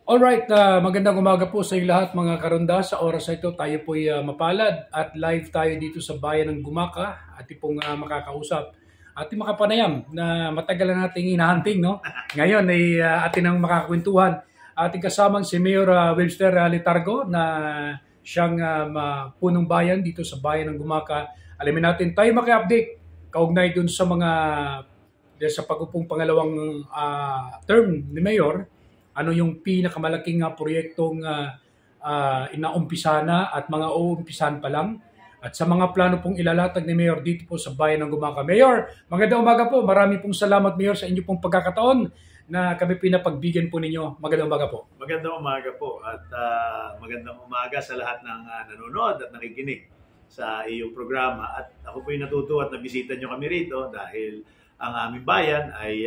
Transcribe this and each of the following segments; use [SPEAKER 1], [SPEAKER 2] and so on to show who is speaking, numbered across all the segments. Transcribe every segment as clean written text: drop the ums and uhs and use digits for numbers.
[SPEAKER 1] Alright, magandang umaga po sa inyo lahat mga karunda. Sa oras na ito tayo po'y mapalad at live tayo dito sa bayan ng Gumaka at pong makakausap at makapanayam na matagal na nating hinahunting, no? Ngayon ay atin ang makakakwentuhan. Ating kasamang si Mayor Webster Letargo na siyang punong bayan dito sa bayan ng Gumaka. Alamin natin tayo maki-update kaugnay dun sa mga sa pag-upong pangalawang term ni Mayor. Ano yung pinakamalaking proyektong inaumpisa na at mga uumpisahan pa lang. At sa mga plano pong ilalatag ni Mayor dito po sa bayan ng Gumaka. Mayor, magandang umaga po. Marami pong salamat, Mayor, sa inyo pong pagkakataon na kami pinapagbigyan po ninyo. Magandang umaga po.
[SPEAKER 2] Magandang umaga po at magandang umaga sa lahat ng nanonood at nakikinig sa iyong programa. At ako po'y natutuwa at nabisita nyo kami rito dahil ang aming bayan ay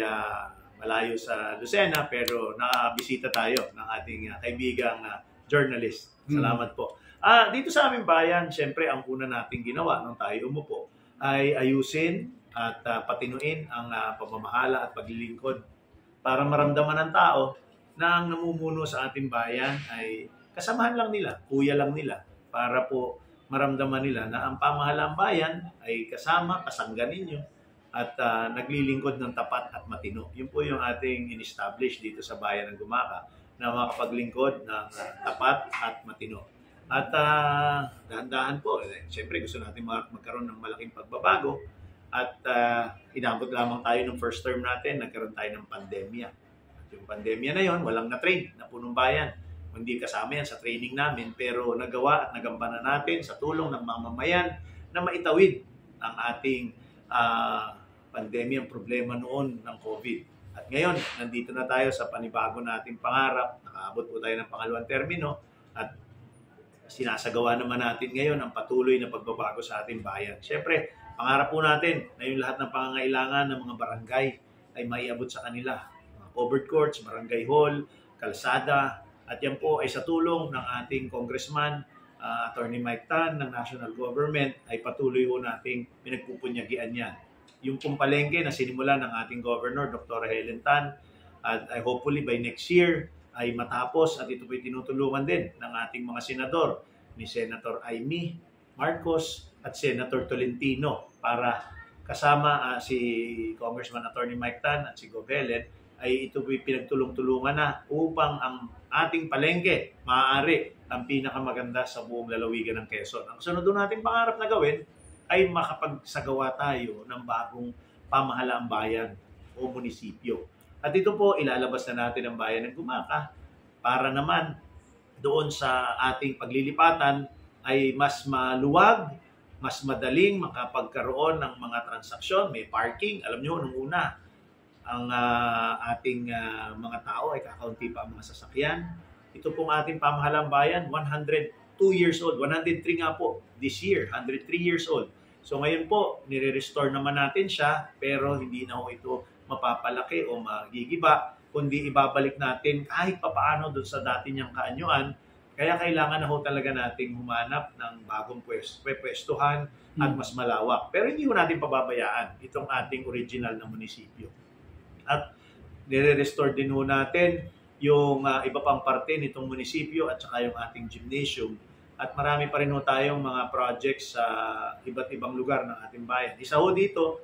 [SPEAKER 2] malayo sa Lucena pero nakabisita tayo ng ating kaibigang journalist. Salamat po. Dito sa aming bayan, syempre ang una nating ginawa nung tayo umupo ay ayusin at patinuin ang pamamahala at paglilingkod para maramdaman ng tao na ang namumuno sa ating bayan ay kasamahan lang nila, kuya lang nila, para po maramdaman nila na ang pamahalaan bayan ay kasama, kasangga ninyo at naglilingkod ng tapat at matino. Yun po yung ating in-establish dito sa bayan ng Gumaka na makapaglingkod ng tapat at matino. At dahan-dahan po, siyempre gusto natin magkaroon ng malaking pagbabago at inabot lamang tayo ng first term natin, nagkaroon tayo ng pandemya. At yung pandemya na yon, walang na-train na punong bayan. Hindi kasama yan sa training namin pero nagawa at nagampanan natin sa tulong ng mamamayan na maitawid ang ating pandemya, ang problema noon ng COVID. At ngayon, nandito na tayo sa panibago nating pangarap. Nakaabot po tayo ng pangalawang termino at sinasagawa naman natin ngayon ang patuloy na pagbabago sa ating bayan. Siyempre, pangarap po natin na yung lahat ng pangangailangan ng mga barangay ay maiabot sa kanila. Mga covered courts, barangay hall, kalsada, at yan po ay sa tulong ng ating congressman, Attorney Mike Tan ng national government ay patuloy po nating pinagpupunyagian yan. Yung pong palengke na sinimulan ng ating governor, Dr. Helen Tan, at hopefully by next year ay matapos at ito po'y tinutulungan din ng ating mga senador, ni Senator Amy Marcos at Senator Tolentino para kasama si Congressman Attorney Mike Tan at si Gov. Helen ay ito po'y pinagtulong-tulungan na upang ang ating palengke maaari ang pinakamaganda sa buong lalawigan ng Quezon. Ang sunod nating pangarap na gawin ay makapagsagawa tayo ng bagong pamahalaang bayan o munisipyo. At ito po, ilalabas na natin ang bayan ng Gumaka para naman doon sa ating paglilipatan ay mas maluwag, mas madaling makapagkaroon ng mga transaksyon, may parking. Alam nyo, nung una, ang ating mga tao ay kakaunti pa ang mga sasakyan. Ito pong ating pamahalaang bayan, 102 years old. 103 nga po this year, 103 years old. So ngayon po, nire-restore naman natin siya, pero hindi na ho ito mapapalaki o magigiba, kundi ibabalik natin kahit papaano doon sa dati niyang kaanyuan. Kaya kailangan na ho talaga nating humanap ng bagong pwestuhan at mas malawak. Pero hindi ho natin pababayaan itong ating original na munisipyo. At nire-restore din ho natin yung iba pang parte nitong munisipyo at saka yung ating gymnasium. At marami pa rin ho tayong mga projects sa iba't ibang lugar ng ating bayan. Isa ho dito,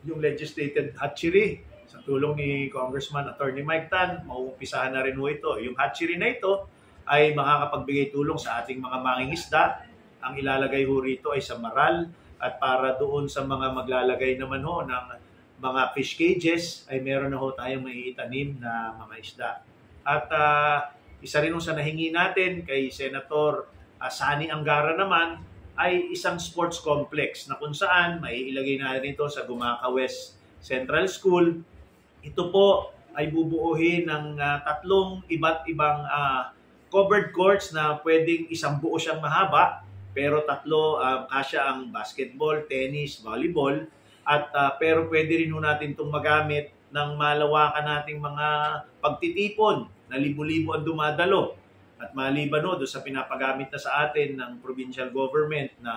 [SPEAKER 2] yung legislated hatchery. Sa tulong ni Congressman Attorney Mike Tan, mauumpisahan na rin ho ito. Yung hatchery na ito ay makakapagbigay tulong sa ating mga mangingisda. Ang ilalagay ho rito ay sa Maral at para doon sa mga maglalagay naman ho ng mga fish cages ay meron na ho tayong maiitanim na mga isda. At isa rin ho sa nahingi natin kay Senator Sani Angara naman ay isang sports complex na kung saan may ilagay na rin ito sa Gumaka West Central School. Ito po ay bubuuhin ng tatlong iba't ibang covered courts na pwedeng isang buo siyang mahaba pero tatlo kasya ang basketball, tennis, volleyball at pero pwede rin natin itong magamit ng malawakan nating mga pagtitipon na libo-libo ang dumadalo. At maliban doon sa pinapagamit na sa atin ng provincial government na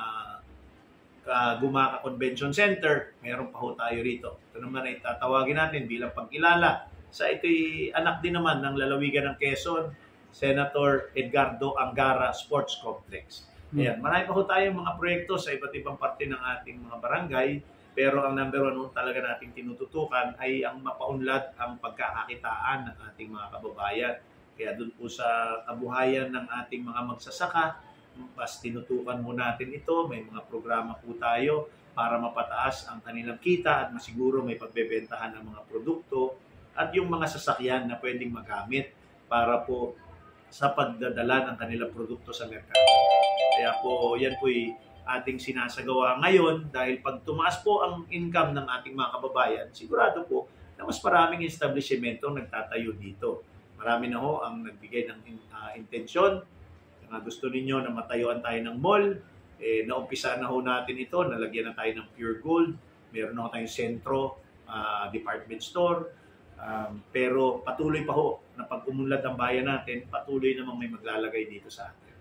[SPEAKER 2] Gumaka Convention Center, meron pa ho tayo rito. Ito naman ay tatawagin natin bilang pagkilala sa ito'y anak din naman ng lalawigan ng Quezon Senator Edgardo Angara Sports Complex. Ayan, marami pa ho tayong mga proyekto sa iba't ibang parte ng ating mga barangay, pero ang number one talaga nating tinututukan ay ang mapaunlad ang pagkakakitaan ng ating mga kababayan. Kaya doon po sa kabuhayan ng ating mga magsasaka, mas tinutukan mo natin ito. May mga programa po tayo para mapataas ang kanilang kita at masiguro may pagbebentahan ng mga produkto at yung mga sasakyan na pwedeng magamit para po sa pagdadala ng kanilang produkto sa merkado. Kaya po, yan po ating sinasagawa ngayon dahil pag tumaas po ang income ng ating mga kababayan, sigurado po na mas maraming establishmentong nagtatayo dito. Marami na ho ang nagbigay ng intensyon. Gusto ninyo na matayuan tayo ng mall, naumpisa na ho natin ito, nalagyan na tayo ng Pure Gold, meron na ho tayong sentro, department store, pero patuloy pa ho na pag umunlad ang bayan natin, patuloy namang may maglalagay dito sa atin.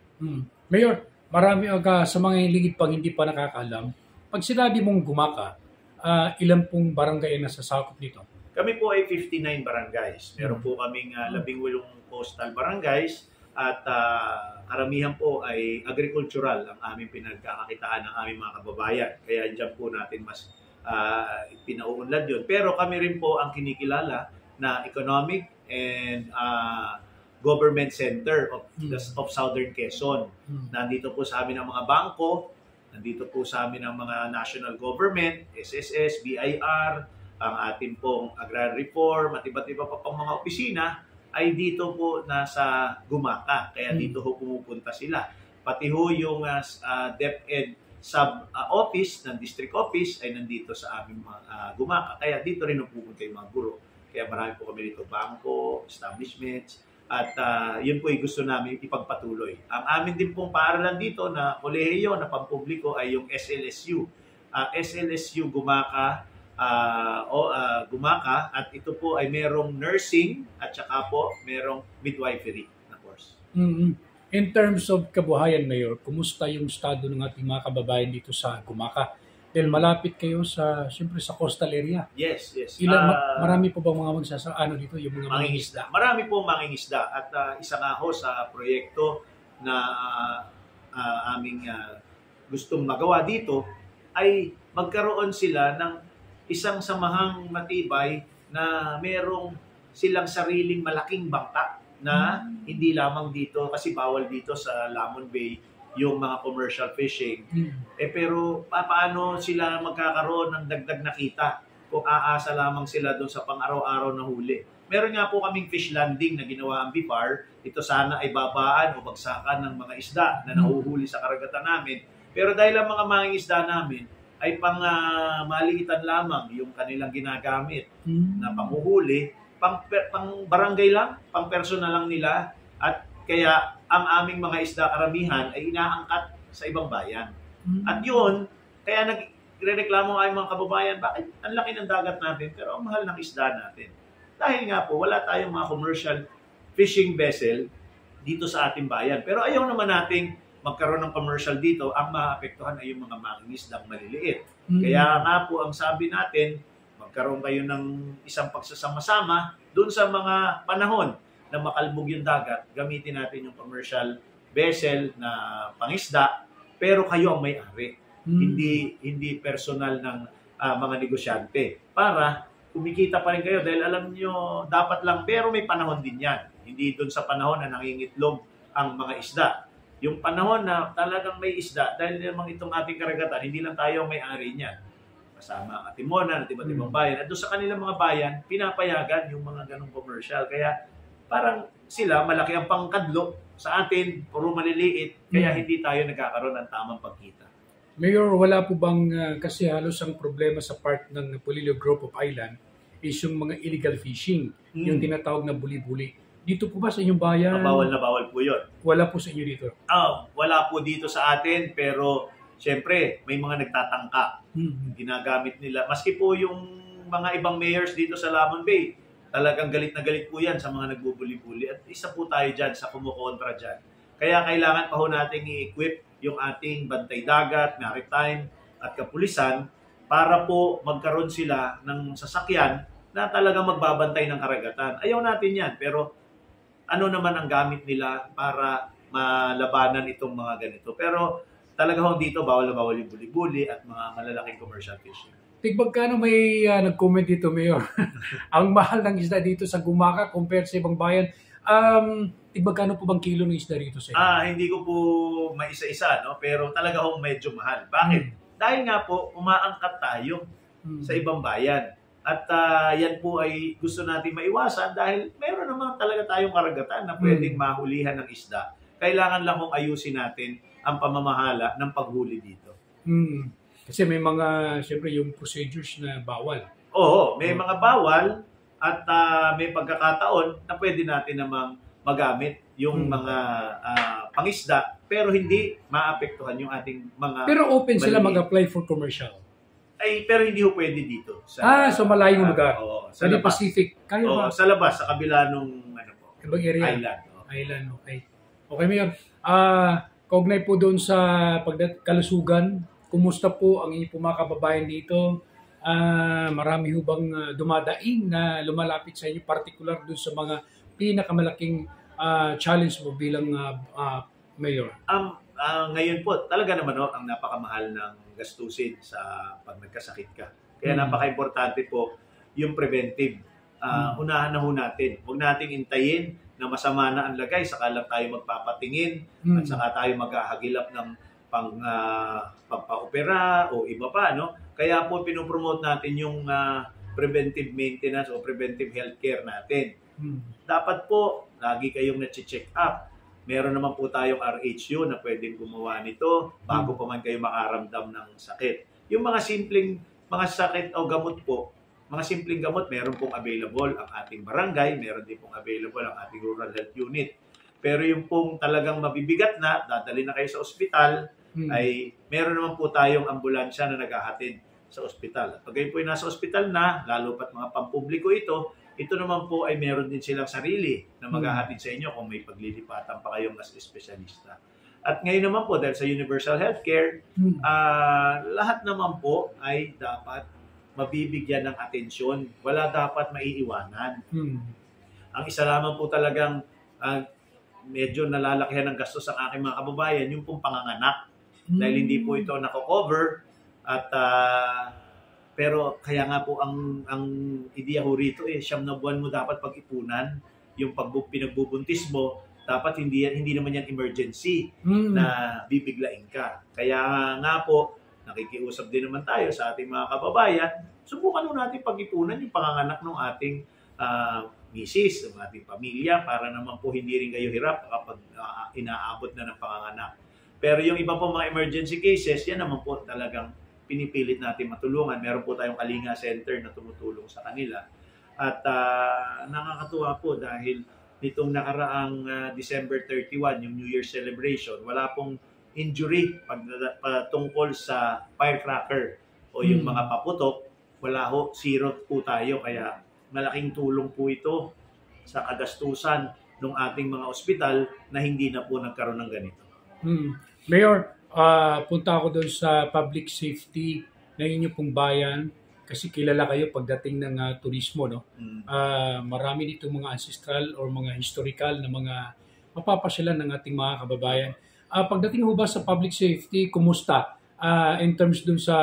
[SPEAKER 1] Mayor, marami sa mga ligid pang hindi pa nakakaalam, pag sinabi mong Gumaka, ilan pong barangay na sasakop dito?
[SPEAKER 2] Kami po ay 59 barangays. Meron po kaming 18 coastal barangays at karamihan po ay agricultural ang aming pinagkakakitaan ng aming mga kababayan. Kaya dyan po natin mas pinauunlad yun. Pero kami rin po ang kinikilala na economic and government center of Southern Quezon. Nandito po sa amin ang mga bangko, nandito po sa amin ang mga national government, SSS, BIR, ang ating pong agrarian reform at iba't iba pa pang mga opisina ay dito po nasa Gumaka. Kaya dito ho pumupunta sila. Pati ho yung DepEd sub-office ng district office ay nandito sa aming Gumaka. Kaya dito rin pupunta yung mga guro. Kaya marami po kami dito bangko, establishments, at yun po yung gusto namin ipagpatuloy. Ang amin din pong paaralan dito na kolehiyo na pampubliko ay yung SLSU. SLSU Gumaka, Gumaka, at ito po ay merong nursing at saka po merong midwifery na course.
[SPEAKER 1] In terms of kabuhayan, Mayor, kumusta yung estado ng ating mga kababayan dito sa Gumaka? Dahil malapit kayo siyempre sa coastal area.
[SPEAKER 2] Yes.
[SPEAKER 1] Marami po bang mga dito, yung mga mangingisda?
[SPEAKER 2] Marami po mangingisda at isa nga ho sa proyekto na aming gustong magawa dito ay magkaroon sila ng isang samahang matibay na merong silang sariling malaking bangka na hindi lamang dito kasi bawal dito sa Lamon Bay yung mga commercial fishing. Pero paano sila magkakaroon ng dagdag na kita kung aasa lamang sila doon sa pang-araw-araw na huli? Meron nga po kaming fish landing na ginawa ang BIPAR. Ito sana ay babaan o bagsakan ng mga isda na nahuhuli sa karagatan namin. Pero dahil ang mga mangingisda namin ay pang maliitan lamang yung kanilang ginagamit na panghuhuli, pang barangay lang, pang personal lang nila, at kaya ang aming mga isda karamihan ay inaangkat sa ibang bayan. At yun, kaya nagrereklamo ang mga kababayan, bakit ang laki ng dagat natin pero ang mahal ng isda natin? Dahil nga po, wala tayong mga commercial fishing vessel dito sa ating bayan. Pero ayaw naman nating magkaroon ng commercial dito, ang maapektuhan ay yung mga mangingisdang maliliit. Kaya nga po ang sabi natin, magkaroon kayo ng isang pagsasama-sama doon sa mga panahon na makalbog yung dagat, gamitin natin yung commercial vessel na pangisda, pero kayo ang may-ari. Hindi personal ng mga negosyante. Para kumikita pa rin kayo dahil alam nyo, dapat lang, pero may panahon din yan. Hindi doon sa panahon na nangingitlog ang mga isda. Yung panahon na talagang may isda, dahil namang itong ating karagatan, hindi lang tayo may-ari niyan. Kasama ang Atimonan at iba't ibang bayan. At doon sa kanilang mga bayan, pinapayagan yung mga ganong commercial. Kaya parang sila, malaki ang pangkadlo sa atin, puro maliliit, kaya hindi tayo nagkakaroon ng tamang pagkita.
[SPEAKER 1] Mayor, wala po bang, kasi halos ang problema sa part ng Polillo Group of Island is yung mga illegal fishing, yung tinatawag na buli-buli. Dito po ba sa inyong bayan?
[SPEAKER 2] Bawal na bawal po yun.
[SPEAKER 1] Wala po sa inyo dito?
[SPEAKER 2] Wala po dito sa atin, pero siyempre, may mga nagtatangka. Ginagamit nila. Maski po yung mga ibang mayors dito sa Lamon Bay, talagang galit na galit po yan sa mga nagbubuli-buli. At isa po tayo dyan sa kumukontra dyan. Kaya kailangan pa ho natin i-equip yung ating bantay dagat, maritime, at kapulisan para po magkaroon sila ng sasakyan na talagang magbabantay ng karagatan. Ayaw natin yan, pero ano naman ang gamit nila para malabanan itong mga ganito. Pero talaga ho dito, bawal na bawal yung buli-buli at mga malalaking commercial fishing.
[SPEAKER 1] Magkano may nag-comment dito, Mayor? Ang mahal ng isda dito sa Gumaca compared sa ibang bayan. Magkano po bang kilo ng isda rito sa inyo?
[SPEAKER 2] Hindi ko po maisa-isa, no? Pero talaga ho medyo mahal. Bakit? Dahil nga po, umaangkat tayo sa ibang bayan. At yan po ay gusto natin maiwasan dahil meron naman talaga tayong karagatan na pwedeng mahulihan ng isda. Kailangan lang kung ayusin natin ang pamamahala ng paghuli dito.
[SPEAKER 1] Kasi may mga, siyempre, yung procedures na bawal.
[SPEAKER 2] Oo, may mga bawal at may pagkakataon na pwede natin namang magamit yung mga pangisda pero hindi maapektuhan yung ating mga...
[SPEAKER 1] Pero open sila mag-apply for commercial.
[SPEAKER 2] Pero hindi ho pwede dito.
[SPEAKER 1] So malayong lugar.
[SPEAKER 2] Sa labas.
[SPEAKER 1] Pacific. Kayo ba?
[SPEAKER 2] Sa labas, sa kabila nung
[SPEAKER 1] ibang area?
[SPEAKER 2] Island.
[SPEAKER 1] Island, okay. Okay, Mayor. Kaugnay po doon sa kalusugan, kumusta po ang inyong mga kababayan dito? Marami ho bang dumadaing na lumalapit sa inyo, particular doon sa mga pinakamalaking challenge mo bilang Mayor?
[SPEAKER 2] Ngayon po, talaga naman ang napakamahal ng gastusin sa pag nagkasakit ka. Kaya napaka-importante po yung preventive. Unahan na ho natin. Huwag nating intayin na masama na ang lagay, saka lang tayo magpapatingin at saka tayo maghahagilap ng pagpa-opera o iba pa, no? Kaya po pinopromote natin yung preventive maintenance o preventive healthcare natin. Dapat po lagi kayong na-check up. Meron naman po tayong RHU na pwedeng gumawa nito bago pa man kayo makaramdam ng sakit. Yung mga simpleng mga sakit o gamot po, mga simpleng gamot, meron pong available ang ating barangay, meron din pong available ang ating rural health unit. Pero yung pong talagang mabibigat na, dadali na kayo sa ospital, ay meron naman po tayong ambulansya na naghahatid sa ospital. At pag kayo po ay nasa ospital na, lalo pat mga pampubliko ito naman po ay meron din silang sarili na maghahatid sa inyo kung may paglilipatan pa kayong as espesyalista. At ngayon naman po, dahil sa universal healthcare, lahat naman po ay dapat mabibigyan ng atensyon. Wala dapat maiiwanan. Ang isa lamang po talagang medyo nalalakihan ng gastos ang aking mga kababayan, yung pong panganganak. Dahil hindi po ito nako-cover at pero kaya nga po ang ideya ko rito 9 na buwan mo dapat pag-ipunan yung pinagbubuntis mo, dapat hindi naman yan emergency na bibiglain ka. Kaya nga po nakikiusap din naman tayo sa ating mga kababayan, subukan nun natin pag-ipunan yung panganganak ng ating misis, ng ating pamilya, para naman po hindi rin kayo hirap kapag inaabot na ng panganganak. Pero yung iba po mga emergency cases, yan naman po talagang pinipilit natin matulungan. Meron po tayong Kalinga Center na tumutulong sa kanila. At nakakatuwa po dahil nitong nakaraang December 31, yung New Year's celebration, wala pong injury tungkol sa firecracker o yung mga paputok, wala ho, zero po tayo. Kaya malaking tulong po ito sa kagastusan ng ating mga ospital na hindi na po nagkaroon ng ganito.
[SPEAKER 1] Mayor, punta ako doon sa public safety ng inyo pong bayan kasi kilala kayo pagdating ng turismo, no? Marami dito mga ancestral or mga historical na mga mapapasyalan ng ating mga kababayan. Pagdating ho ba sa public safety, kumusta? In terms dun sa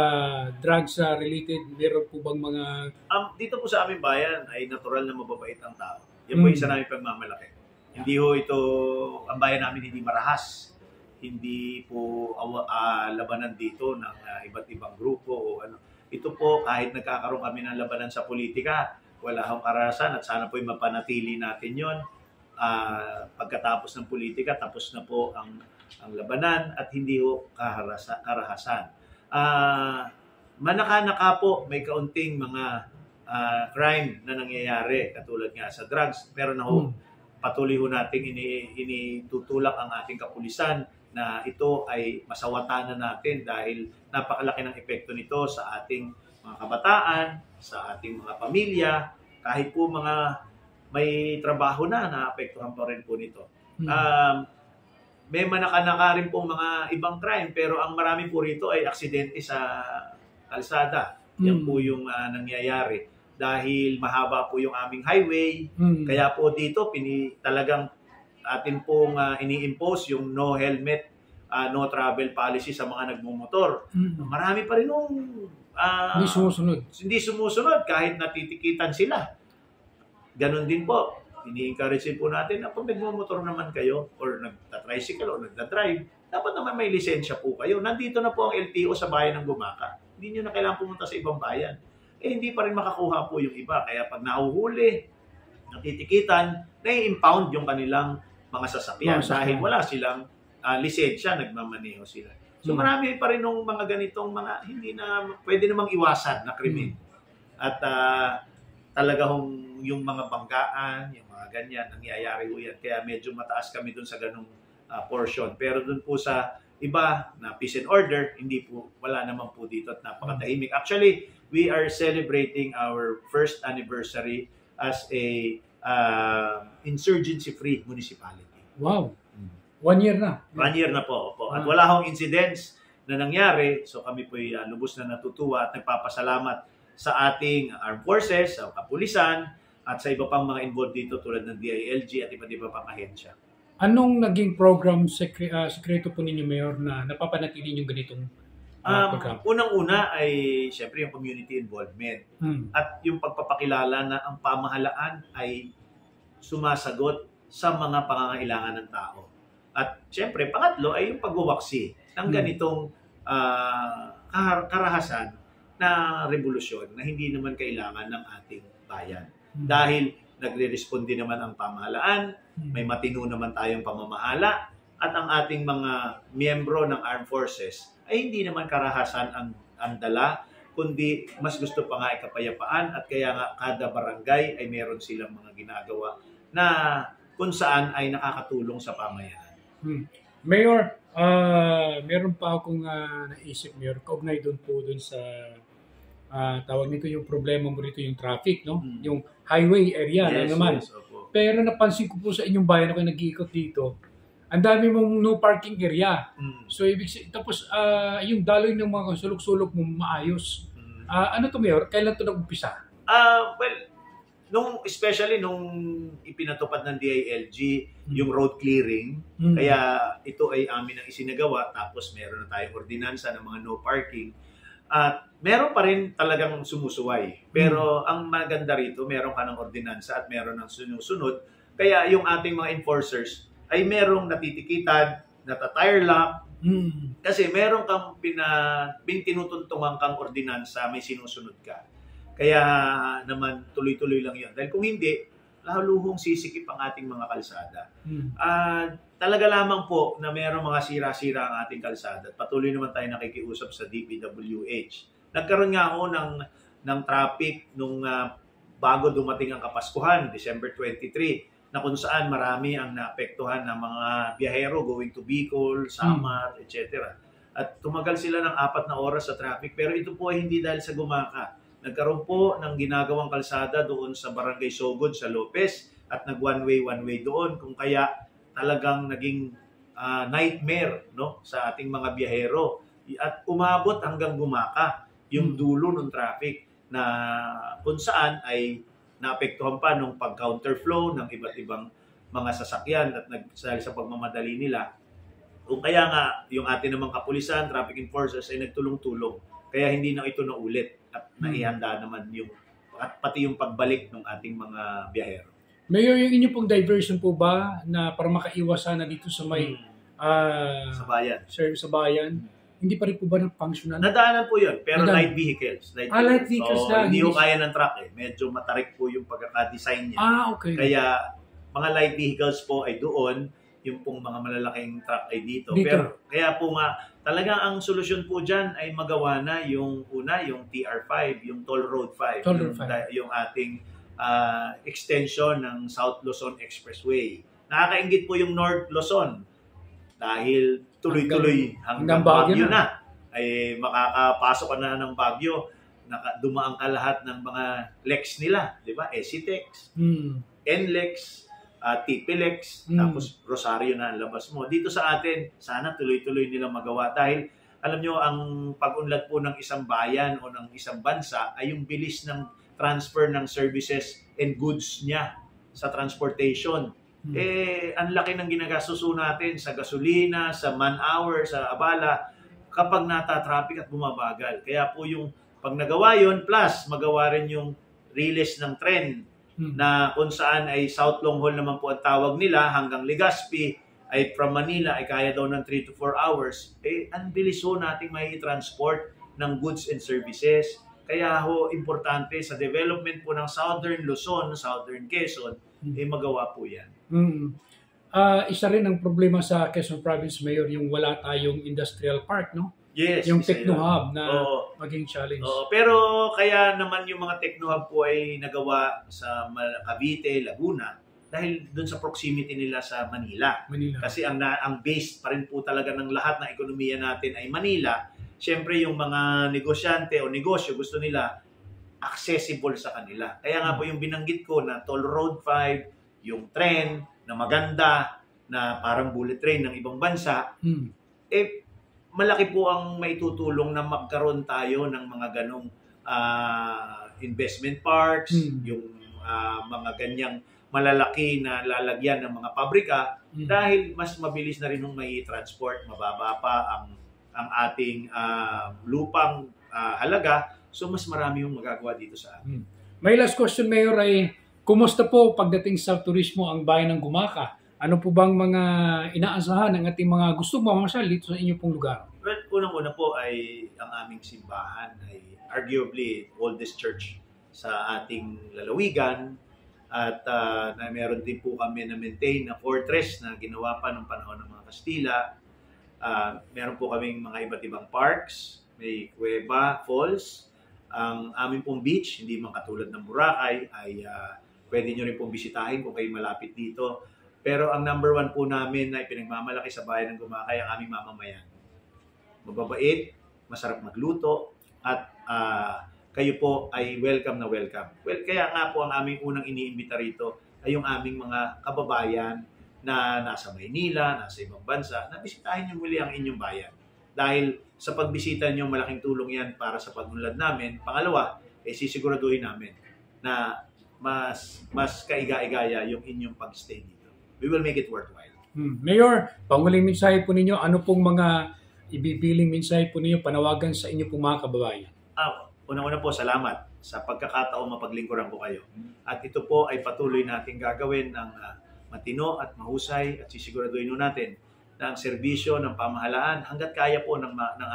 [SPEAKER 1] drugs related, meron po bang mga...
[SPEAKER 2] Dito po sa aming bayan ay natural na mababait ang tao. Yan po isa namin pagmamalaki. Hindi ho ito, ang bayan namin hindi marahas. Hindi po labanan dito ng iba't ibang grupo o ano. Ito po, kahit nagkakaroon kami ng labanan sa politika, wala akong karahasan at sana po ay mapanatili natin yon. Pagkatapos ng politika, tapos na po ang labanan at hindi ho karahasan. Manaka-naka po, may kaunting mga crime na nangyayari katulad nga sa drugs. Pero na ho, patuloy ho nating initutulak ang ating kapulisan na ito ay masawatan na natin dahil napakalaki ng epekto nito sa ating mga kabataan, sa ating mga pamilya, kahit po mga may trabaho na naapektuhan pa rin po nito. May manaka-naka rin pong mga ibang crime pero ang marami po rito ay aksidente sa kalsada. Yan po yung nangyayari. dahil mahaba po yung aming highway. Kaya po dito talagang atin pong ini-impose yung no helmet, no travel policy sa mga nagmumotor. Marami pa rin nung hindi sumusunod kahit natitikitan sila. Ganon din po. Ini-encourage po natin na kung nagmumotor naman kayo or nagta-tricycle o nagta-drive, dapat naman may lisensya po kayo. Nandito na po ang LTO sa bayan ng Gumaca. Hindi nyo na kailangan pumunta sa ibang bayan. Hindi pa rin makakuha po yung iba. Kaya pag nahuhuli, natitikitan, nai-impound yung kanilang mga sasakyan dahil wala silang lisensya, nagmamaneho sila. So marami pa rin ng mga ganitong mga hindi na pwede namang iwasan na krimen. At talaga yung mga banggaan, yung mga ganyan, nangyayari ho yan. Kaya medyo mataas kami dun sa ganung portion. Pero dun po sa iba na peace and order, hindi po, wala naman po dito at napakatahimik. Actually, we are celebrating our first anniversary as a insurgency-free municipality.
[SPEAKER 1] Wow! 1 year na.
[SPEAKER 2] 1 year na po. At wala hong incidents na nangyari. So kami po lubos na natutuwa at nagpapasalamat sa ating armed forces, sa kapulisan, at sa iba pang mga involved dito tulad ng DILG at iba't iba pang ahensya.
[SPEAKER 1] Anong naging program sekreto po ninyo, Mayor, na napapanatili yung ganitong program?
[SPEAKER 2] Unang-una ay siyempre yung community involvement at yung pagpapakilala na ang pamahalaan ay sumasagot sa mga pangangailangan ng tao. At siyempre, pangatlo ay yung pagwawaksi ng ganitong karahasan na revolusyon na hindi naman kailangan ng ating bayan. Dahil nagre-responde naman ang pamahalaan, may matino naman tayong pamamahala, at ang ating mga miyembro ng armed forces ay hindi naman karahasan ang dala, kundi mas gusto pa nga ay kapayapaan at kaya nga kada barangay ay meron silang mga ginagawa na kung saan ay nakakatulong sa pamayanan.
[SPEAKER 1] Mayor, meron pa akong naisip, Mayor, kaugnay doon sa tawag nito yung problema mo rito yung traffic, no? Yung highway area na naman.
[SPEAKER 2] Yes,
[SPEAKER 1] pero napansin ko po sa inyong bayan ako nag-iikot dito, ang dami mong no parking area. So ibig sabihin, tapos yung daloy ng mga sulok-sulok mo maayos. Ano to, Mayor? Kailan to nag-umpisa?
[SPEAKER 2] Especially nung ipinatupad ng DILG yung road clearing, kaya ito ay amin ang isinagawa, tapos meron na tayong ordinansa ng mga no parking. At meron pa rin talagang sumusuway. Pero ang maganda rito, meron ka ng ordinansa at meron ng sinusunod. Kaya yung ating mga enforcers ay merong natitikitan, nata-tire lock, kasi meron kang tinutuntungan kang ordinansa, may sinusunod ka. Kaya naman tuloy-tuloy lang yun. Dahil kung hindi, laluhong sisikip ang ating mga kalsada. Talaga lamang po na mayroong mga sira-sira ang ating kalsada. Patuloy naman tayo nakikiusap sa DPWH. Nagkaroon nga ako ng traffic nung bago dumating ang Kapaskuhan, December 23, na kung saan marami ang naapektuhan ng mga biyahero going to Bicol, Samar, etc. At tumagal sila ng 4 na oras sa traffic. Pero ito po ay hindi dahil sa Gumaca. Nagkaroon po ng ginagawang kalsada doon sa Barangay Sogod sa Lopez at nag one way doon, kung kaya talagang naging nightmare, no, sa ating mga biyahero at umabot hanggang Gumaca yung dulo ng traffic na kung saan ay naapektuhan pa nung pag-counterflow ng iba't ibang mga sasakyan at sa pagmamadali nila. Kung kaya nga yung ating namang kapulisan, traffic enforcers ay nagtulong-tulong. Kaya hindi na ito naulit at naihanda naman at pati yung pagbalik ng ating mga biyahero.
[SPEAKER 1] Mayor, yung inyo pong diversion po ba na para makaiwas sana dito sa may
[SPEAKER 2] sa bayan?
[SPEAKER 1] Sa bayan, hindi pa rin po ba ng functional?
[SPEAKER 2] Nadaanan po yun, pero light vehicles.
[SPEAKER 1] Light vehicles lang.
[SPEAKER 2] Hindi ko kaya ng truck eh. Medyo matarik po yung pagkaka-design niya.
[SPEAKER 1] Okay.
[SPEAKER 2] Kaya mga light vehicles po ay doon, yung pong mga malalaking truck ay dito. Pero kaya po nga, talagang ang solusyon po dyan ay magawa na yung yung TR5, yung Toll Road 5. Yung ating extension ng South Luzon Expressway. Nakakaingit po yung North Luzon dahil tuloy-tuloy hanggang Baguio na. Ay makakapasok ka na ng Baguio, dumaan ka lahat ng mga Lex nila, di ba? Esitex, NLEX, TPLEX, tapos Rosario na ang labas mo. Dito sa atin, sana tuloy-tuloy nilang magawa dahil alam nyo, ang pag-unlad po ng isang bayan o ng isang bansa ay yung bilis ng transfer ng services and goods niya sa transportation. Ang laki ng ginagastuso natin sa gasolina, sa man-hour, sa abala, kapag nata-traffic at bumabagal. Kaya po yung pag nagawa yun, plus magawa rin yung release ng tren na kung saan ay South Long Haul naman po ang tawag nila hanggang Legazpi, ay from Manila ay kaya daw ng 3 to 4 hours. Ang bilis ho nating may transport ng goods and services. Kaya ho, importante sa development po ng Southern Luzon, Southern Quezon, magawa po yan.
[SPEAKER 1] Isa rin ang problema sa Quezon Province, Mayor, yung wala tayong industrial park, no?
[SPEAKER 2] Yes.
[SPEAKER 1] Yung Technohub na
[SPEAKER 2] Oo.
[SPEAKER 1] maging challenge.
[SPEAKER 2] Pero kaya naman yung mga Technohub po ay nagawa sa Cavite, Laguna, dahil doon sa proximity nila sa Manila. Kasi ang base pa rin po talaga ng lahat ng ekonomiya natin ay Manila. Siyempre yung mga negosyante o negosyo gusto nila accessible sa kanila. Kaya nga po yung binanggit ko na Toll Road 5, yung tren na maganda, na parang bullet train ng ibang bansa, malaki po ang maitutulong na magkaroon tayo ng mga ganong investment parks, yung mga ganyang malalaki na lalagyan ng mga pabrika, dahil mas mabilis na rin nung may transport, mababa pa ang ating lupang halaga, so mas marami yung magagawa dito sa atin.
[SPEAKER 1] May last question, Mayor, ay kumusta po pagdating sa turismo ang bayan ng Gumaca? Ano po bang mga inaasahan ng ating mga gustong mamasyal dito sa inyo pong lugar?
[SPEAKER 2] Well, unang-una po ay ang aming simbahan ay arguably oldest church sa ating lalawigan, at na meron din po kami na maintain na fortress na ginawa pa ng panahon ng mga Kastila. Meron po kaming mga iba't ibang parks, may Cueva Falls. Ang aming pong beach, hindi man katulad ng Boracay, ay pwede nyo rin pong bisitahin kung kayo malapit dito. Pero ang number one po namin na pinagmamalaki sa bayan ng Gumaca ay ang aming mamamayan. Mababait, masarap magluto, at kayo po ay welcome na welcome. Well, kaya nga po ang aming unang iniimbita rito ay yung aming mga kababayan na nasa Maynila, nasa ibang bansa, na bisitahin nyo muli ang inyong bayan. Dahil sa pagbisita nyo, malaking tulong yan para sa pag-unlad namin. Pangalawa, sisiguraduhin namin na mas kaiga-igaya yung inyong pag-stay dito. We will make it worthwhile.
[SPEAKER 1] Mayor, panguling mensahe po ninyo, ano pong mga ibibiling mensahe po ninyo, panawagan sa inyo pong mga kababayan?
[SPEAKER 2] Unang-una po, salamat sa pagkakataong mapaglingkuran ko kayo. At ito po ay patuloy nating gagawin ng matino at mahusay, at sisiguraduhin natin na ang serbisyo ng pamahalaan hanggat kaya po ng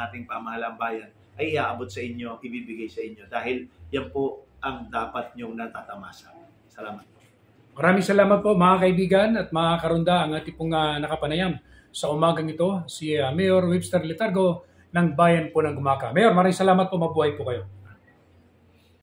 [SPEAKER 2] ating pamahalaang bayan ay iaabot sa inyo, ibibigay sa inyo. Dahil yan po ang dapat nyong natatamasa. Salamat po.
[SPEAKER 1] Maraming salamat po mga kaibigan at mga karunda, ang ating pong nakapanayam sa umagang ito, si Mayor Webster Letargo ng Bayan po ng Gumaca. Mayor, maraming salamat po, mabuhay po kayo.